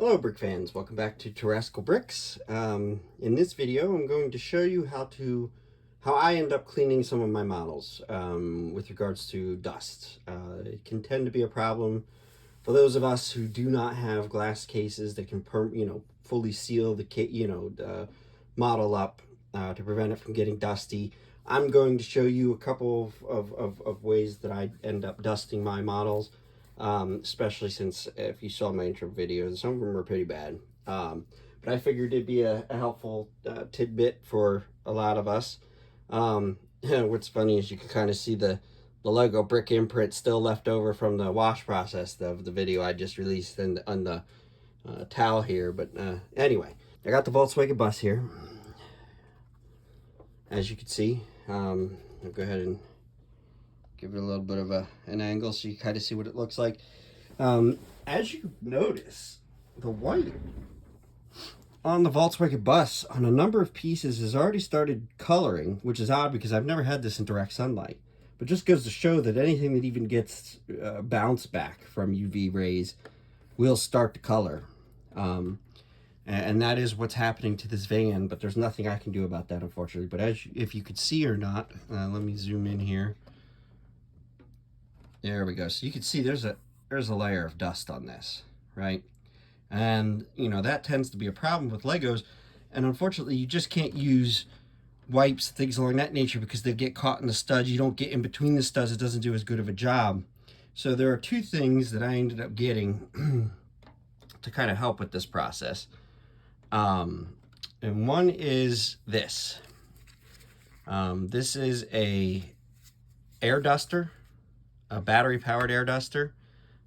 Hello brick fans, welcome back to Terrascal Bricks. In this video I'm going to show you how I end up cleaning some of my models with regards to dust. It can tend to be a problem for those of us who do not have glass cases that can fully seal the model up to prevent it from getting dusty. I'm going to show you a couple of ways that I end up dusting my models. Especially since if you saw my intro videos, some of them are pretty bad. But I figured it'd be a helpful tidbit for a lot of us. What's funny is you can kind of see the Lego brick imprint still left over from the wash process of the video I just released on the towel here. But anyway, I got the Volkswagen bus here. As you can see, I'll go ahead and give it a little bit of an angle so you kind of see what it looks like. As you notice, the white on the Volkswagen bus on a number of pieces has already started coloring, which is odd because I've never had this in direct sunlight. But just goes to show that anything that even gets bounce back from UV rays will start to color. And that is what's happening to this van, but there's nothing I can do about that, unfortunately. But if you could see or not, let me zoom in here. There we go. So you can see there's a layer of dust on this, right? And that tends to be a problem with Legos, and unfortunately you just can't use wipes, things along that nature, because they get caught in the studs. You don't get in between the studs. It doesn't do as good of a job. So there are two things that I ended up getting to kind of help with this process. And one is this. This is a air duster, a battery-powered air duster.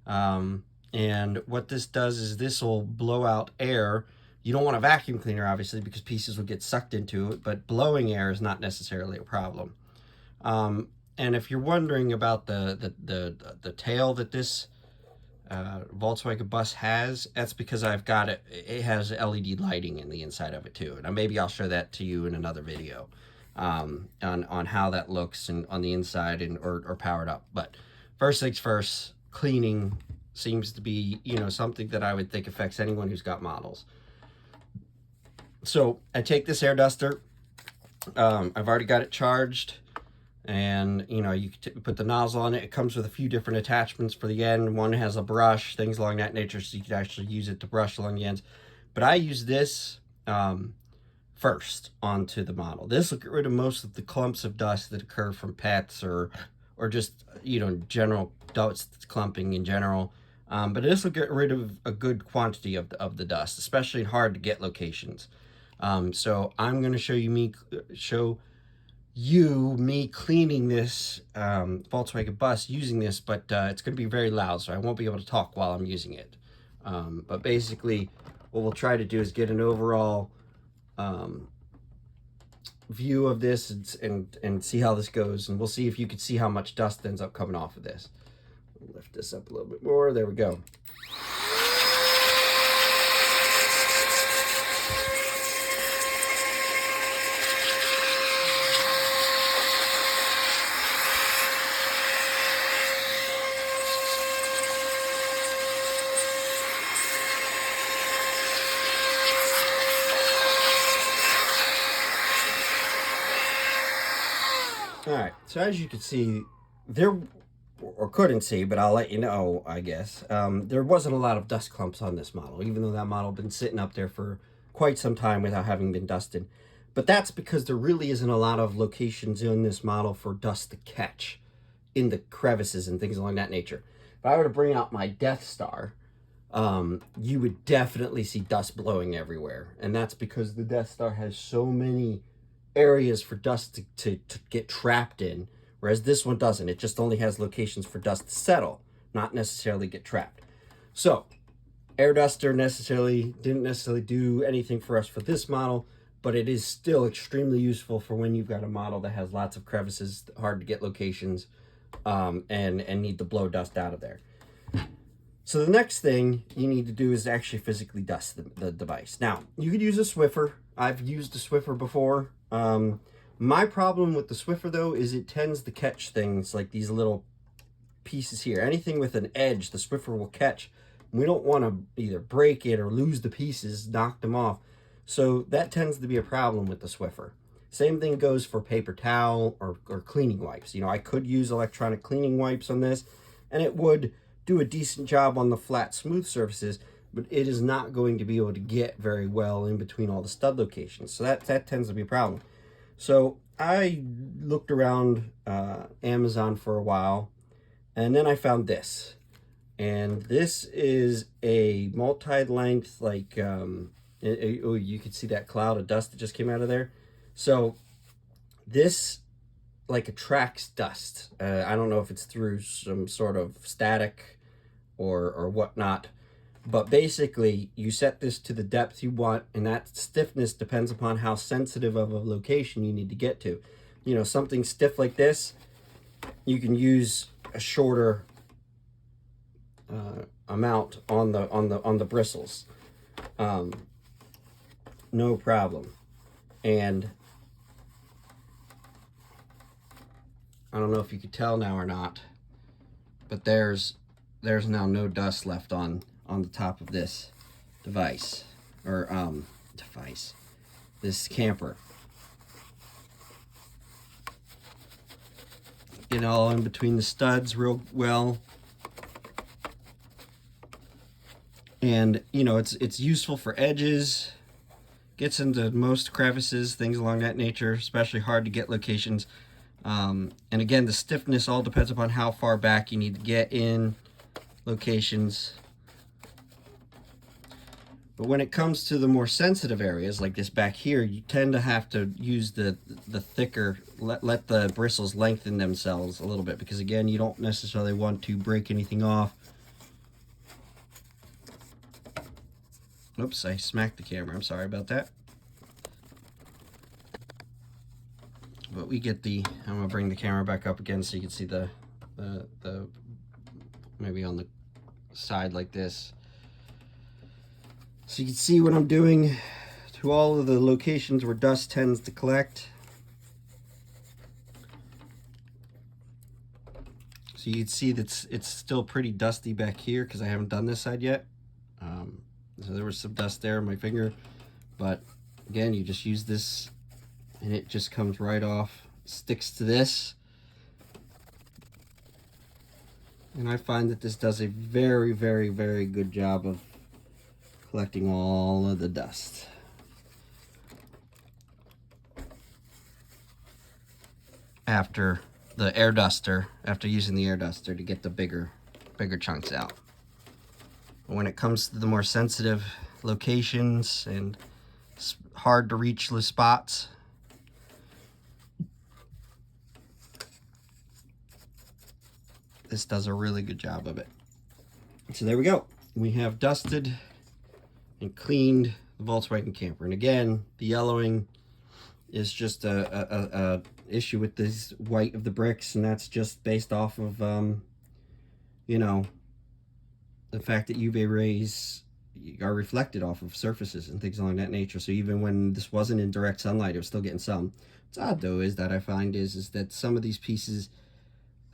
And what this does is this will blow out air. You don't want a vacuum cleaner, obviously, because pieces will get sucked into it, but blowing air is not necessarily a problem. And if you're wondering about the tail that this Volkswagen bus has, that's because I've got it. It has LED lighting in the inside of it too, and maybe I'll show that to you in another video on how that looks and on the inside or powered up. But first things first, cleaning seems to be something that I would think affects anyone who's got models. So I take this air duster. I've already got it charged, and you put the nozzle on it. It comes with a few different attachments for the end. One has a brush, things along that nature, so you can actually use it to brush along the ends. But I use this first onto the model. This will get rid of most of the clumps of dust that occur from pets or just general dust clumping in general. But this will get rid of a good quantity of the dust, especially in hard to get locations. So I'm going to show you me cleaning this Volkswagen bus using this, but it's going to be very loud, so I won't be able to talk while I'm using it. But basically what we'll try to do is get an overall view of this and see how this goes, and we'll see if you can see how much dust ends up coming off of this. I'll lift this up a little bit more. There we go. All right, so as you can see, or couldn't see, but I'll let you know, I guess, there wasn't a lot of dust clumps on this model, even though that model had been sitting up there for quite some time without having been dusted. But that's because there really isn't a lot of locations in this model for dust to catch in the crevices and things along that nature. If I were to bring out my Death Star, you would definitely see dust blowing everywhere. And that's because the Death Star has so many areas for dust to get trapped in, whereas this one doesn't. It just only has locations for dust to settle, not necessarily get trapped. So air duster didn't necessarily do anything for us for this model, but it is still extremely useful for when you've got a model that has lots of crevices, hard to get locations, and need to blow dust out of there. So the next thing you need to do is actually physically dust the device. Now, you could use a Swiffer. I've used a Swiffer before. My problem with the Swiffer, though, is it tends to catch things like these little pieces here. Anything with an edge, the Swiffer will catch We don't want to either break it or lose the pieces, knock them off. So that tends to be a problem with the Swiffer. Same thing goes for paper towel or cleaning wipes. You know, I could use electronic cleaning wipes on this, and it would do a decent job on the flat, smooth surfaces, but it is not going to be able to get very well in between all the stud locations. So that tends to be a problem. So I looked around Amazon for a while, and then I found this. And this is a multi-length, like, oh, you can see that cloud of dust that just came out of there. So this, like, attracts dust. I don't know if it's through some sort of static or whatnot, but basically you set this to the depth you want, and that stiffness depends upon how sensitive of a location you need to get to. You know, something stiff like this, you can use a shorter amount on the bristles, no problem. And I don't know if you could tell now or not, but there's now no dust left on the top of this device, or this camper. Get all in between the studs real well. And, you know, it's useful for edges, gets into most crevices, things along that nature, especially hard to get locations. And again, the stiffness all depends upon how far back you need to get in locations. But when it comes to the more sensitive areas, like this back here, you tend to have to use the thicker, let the bristles lengthen themselves a little bit, because again, you don't necessarily want to break anything off. Oops, I smacked the camera. I'm sorry about that. But we get the, I'm gonna bring the camera back up again so you can see the maybe on the side like this. So you can see what I'm doing to all of the locations where dust tends to collect. So you can see that it's still pretty dusty back here because I haven't done this side yet. So there was some dust there on my finger, but again, you just use this and it just comes right off, sticks to this. And I find that this does a very, very, very good job of collecting all of the dust. After the air duster, after using the air duster to get the bigger chunks out. When it comes to the more sensitive locations and hard to reach the spots, this does a really good job of it. So there we go. We have dusted and cleaned the Volkswagen camper. And again, the yellowing is just a issue with this white of the bricks, and that's just based off of you know, the fact that UV rays are reflected off of surfaces and things along that nature. So even when this wasn't in direct sunlight, it was still getting some. What's odd though is that I find is that some of these pieces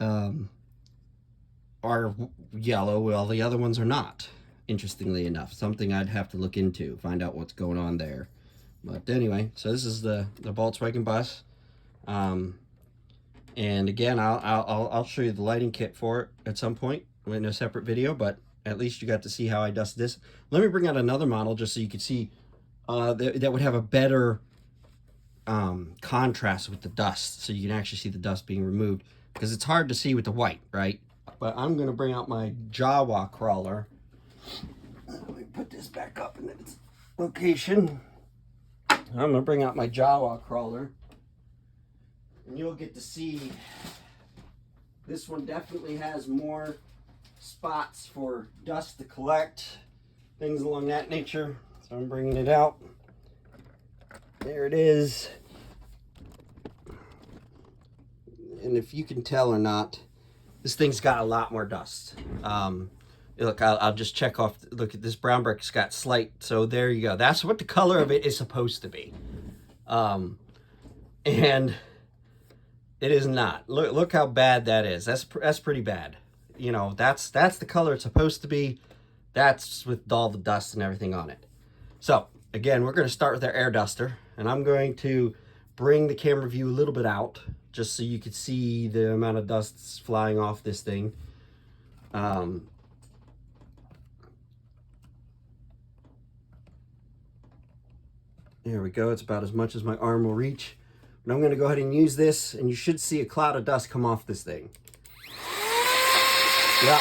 are yellow while the other ones are not, interestingly enough. Something I'd have to look into, find out what's going on there. But anyway, so this is the Volkswagen bus. And again, I'll show you the lighting kit for it at some point in a separate video, but at least you got to see how I dust this. Let me bring out another model just so you can see that would have a better contrast with the dust, so you can actually see the dust being removed, because it's hard to see with the white, right? But I'm going to bring out my Jawa crawler. Let me put this back up in its location. I'm going to bring out my Jawa crawler, and you'll get to see this one definitely has more spots for dust to collect, things along that nature. So I'm bringing it out. There it is. And if you can tell or not, this thing's got a lot more dust. Look, I'll just check off. Look at this brown brick's got slight. So there you go. That's what the color of it is supposed to be. And it is not. Look how bad that is. That's pretty bad. You know, that's the color it's supposed to be. That's with all the dust and everything on it. So again, we're going to start with our air duster, and I'm going to bring the camera view a little bit out just so you can see the amount of dust flying off this thing. There we go. It's about as much as my arm will reach. And I'm going to go ahead and use this, and you should see a cloud of dust come off this thing. Yeah.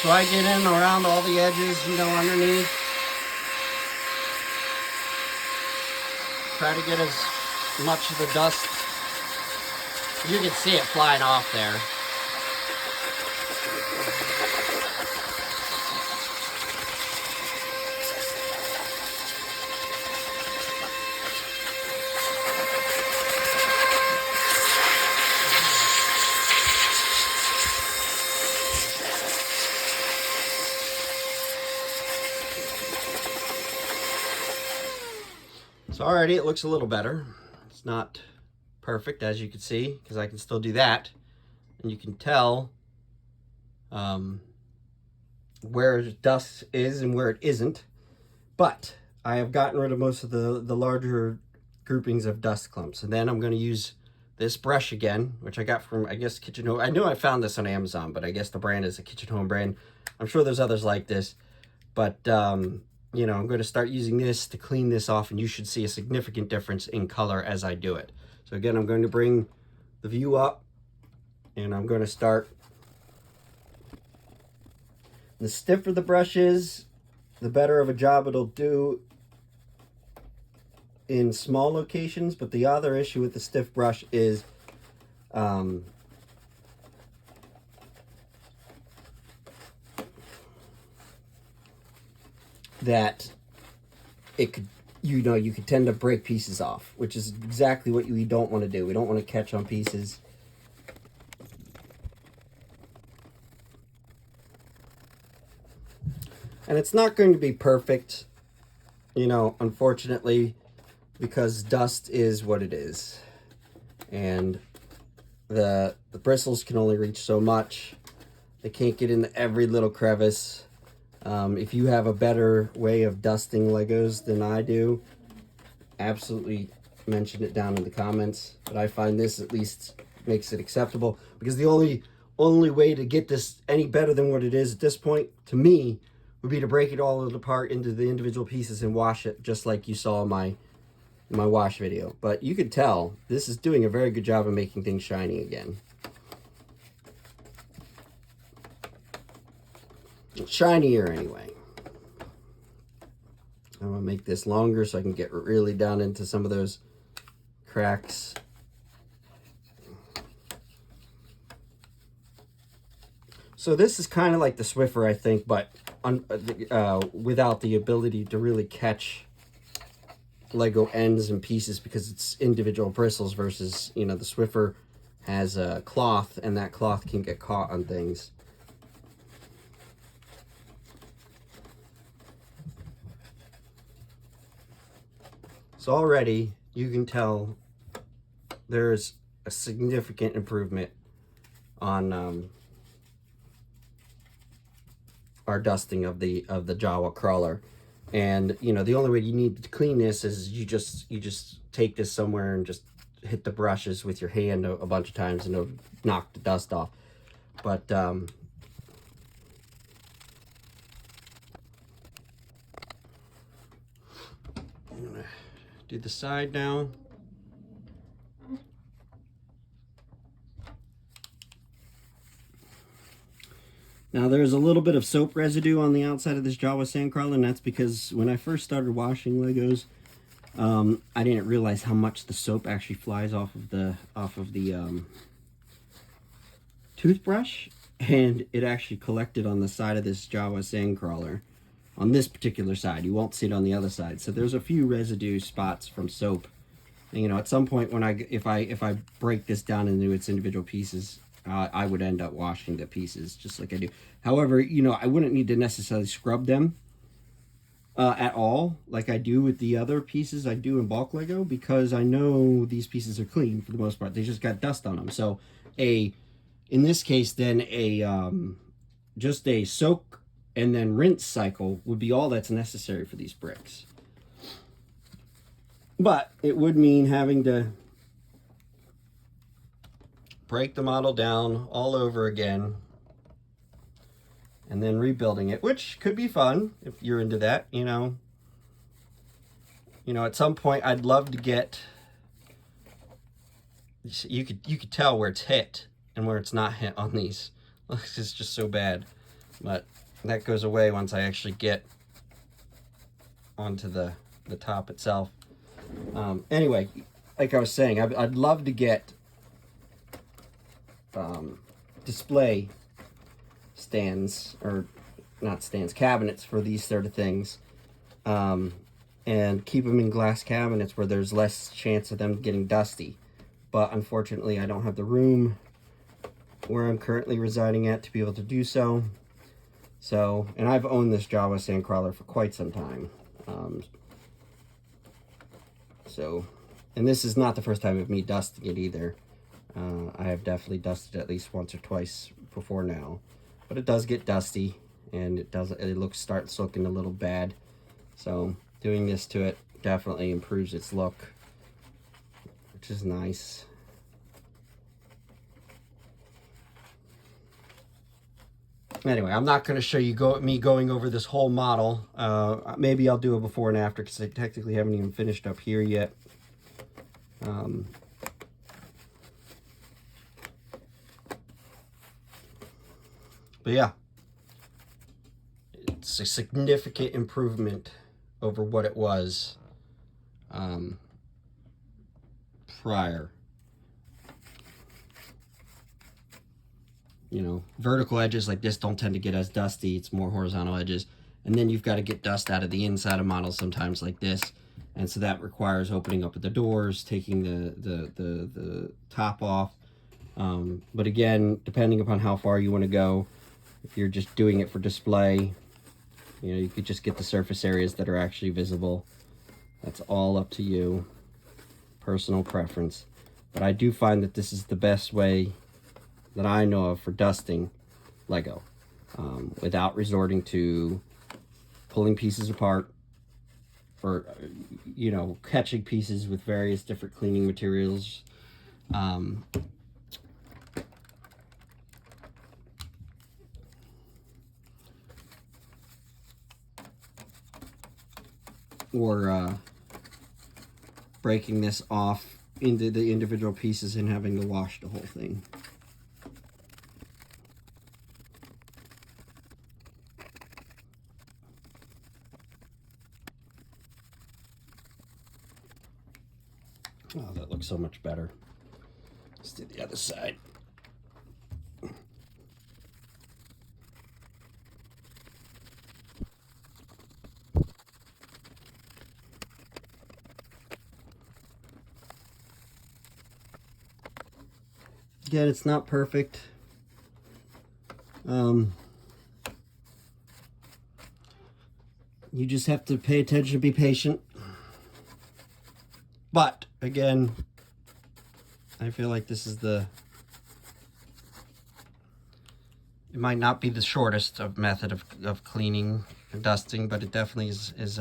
So I get in around all the edges, you know, underneath. Try to get as much of the dust. You can see it flying off there. So already it looks a little better. It's not perfect, as you can see, because I can still do that. And you can tell where dust is and where it isn't. But I have gotten rid of most of the larger groupings of dust clumps. And then I'm going to use this brush again, which I got from, I guess, Kitchen Home. I knew I found this on Amazon, but I guess the brand is a Kitchen Home brand. I'm sure there's others like this. But you know, I'm going to start using this to clean this off, and you should see a significant difference in color as I do it. So again, I'm going to bring the view up, and I'm going to start. The stiffer the brush is, the better of a job it'll do in small locations. But the other issue with the stiff brush is that it could, you know, you could tend to break pieces off, which is exactly what we don't want to do. We don't want to catch on pieces. And it's not going to be perfect, you know, unfortunately, because dust is what it is. And the bristles can only reach so much. They can't get into every little crevice. If you have a better way of dusting Legos than I do, absolutely mention it down in the comments. But I find this at least makes it acceptable, because the only way to get this any better than what it is at this point, to me, would be to break it all apart into the individual pieces and wash it, just like you saw in my wash video. But you could tell this is doing a very good job of making things shiny again. Shinier anyway. I'm gonna make this longer so I can get really down into some of those cracks. So this is kind of like the Swiffer, I think, but without the ability to really catch Lego ends and pieces, because it's individual bristles, versus, you know, the Swiffer has a cloth, and that cloth can get caught on things. So already you can tell there's a significant improvement on our dusting of the Jawa crawler. And you know, the only way you need to clean this is you just take this somewhere and just hit the brushes with your hand a bunch of times, and it'll knock the dust off. But I'm gonna do the side now. Now there's a little bit of soap residue on the outside of this Jawa Sandcrawler, and that's because when I first started washing Legos, I didn't realize how much the soap actually flies off of the toothbrush, and it actually collected on the side of this Jawa Sandcrawler on this particular side. You won't see it on the other side. So there's a few residue spots from soap. And, you know, at some point when if I break this down into its individual pieces, I would end up washing the pieces just like I do. However, you know, I wouldn't need to necessarily scrub them at all like I do with the other pieces I do in bulk Lego, because I know these pieces are clean for the most part. They just got dust on them. So in this case, then just a soak and then rinse cycle would be all that's necessary for these bricks. But it would mean having to break the model down all over again and then rebuilding it, which could be fun if you're into that, you know. You know, at some point I'd love to get, you could tell where it's hit and where it's not hit on these. It's just so bad. But that goes away once I actually get onto the top itself. Anyway, like I was saying, I'd love to get display stands, or not stands, cabinets for these sort of things, and keep them in glass cabinets where there's less chance of them getting dusty. But unfortunately, I don't have the room where I'm currently residing at to be able to do so. So, and I've owned this Jawa Sandcrawler for quite some time. And this is not the first time of me dusting it either. I have definitely dusted at least once or twice before now, but it does get dusty, and it starts looking a little bad. So doing this to it definitely improves its look, which is nice. Anyway, I'm not going to show you me going over this whole model. Maybe I'll do a before and after, because I technically haven't even finished up here yet. But yeah, it's a significant improvement over what it was prior. You know, vertical edges like this don't tend to get as dusty. It's more horizontal edges. And then you've got to get dust out of the inside of models sometimes like this. And so that requires opening up the doors, taking the top off. But again, depending upon how far you want to go, if you're just doing it for display, you know, you could just get the surface areas that are actually visible. That's all up to you. Personal preference. But I do find that this is the best way that I know of for dusting Lego, without resorting to pulling pieces apart, or, you know, catching pieces with various different cleaning materials. Or breaking this off into the individual pieces and having to wash the whole thing. Oh, that looks so much better. Let's do the other side. Again, it's not perfect. You just have to pay attention, be patient. But again, I feel like this is it might not be the shortest of method of cleaning and dusting, but it definitely is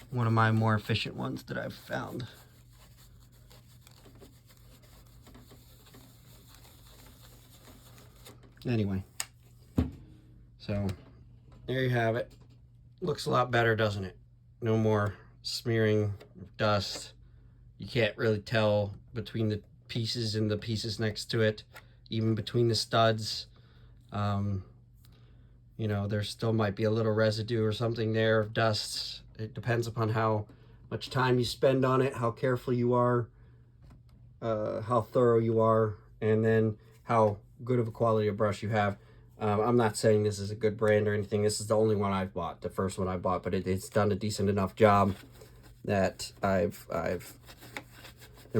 one of my more efficient ones that I've found. Anyway, so there you have it. Looks a lot better, doesn't it? No more smearing of dust. You can't really tell between the pieces and the pieces next to it, even between the studs. You know, there still might be a little residue or something there of dust. It depends upon how much time you spend on it, how careful you are, how thorough you are, and then how good of a quality of brush you have. I'm not saying this is a good brand or anything. This is the only one I've bought, the first one I bought, but it's done a decent enough job that there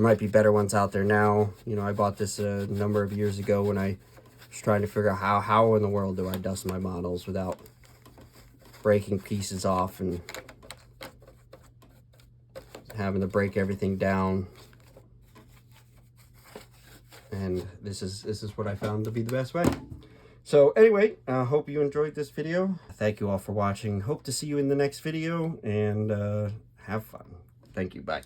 might be better ones out there now. You know, I bought this a number of years ago when I was trying to figure out how in the world do I dust my models without breaking pieces off and having to break everything down. And this is what I found to be the best way. So anyway, I hope you enjoyed this video. Thank you all for watching. Hope to see you in the next video, and have fun. Thank you. Bye.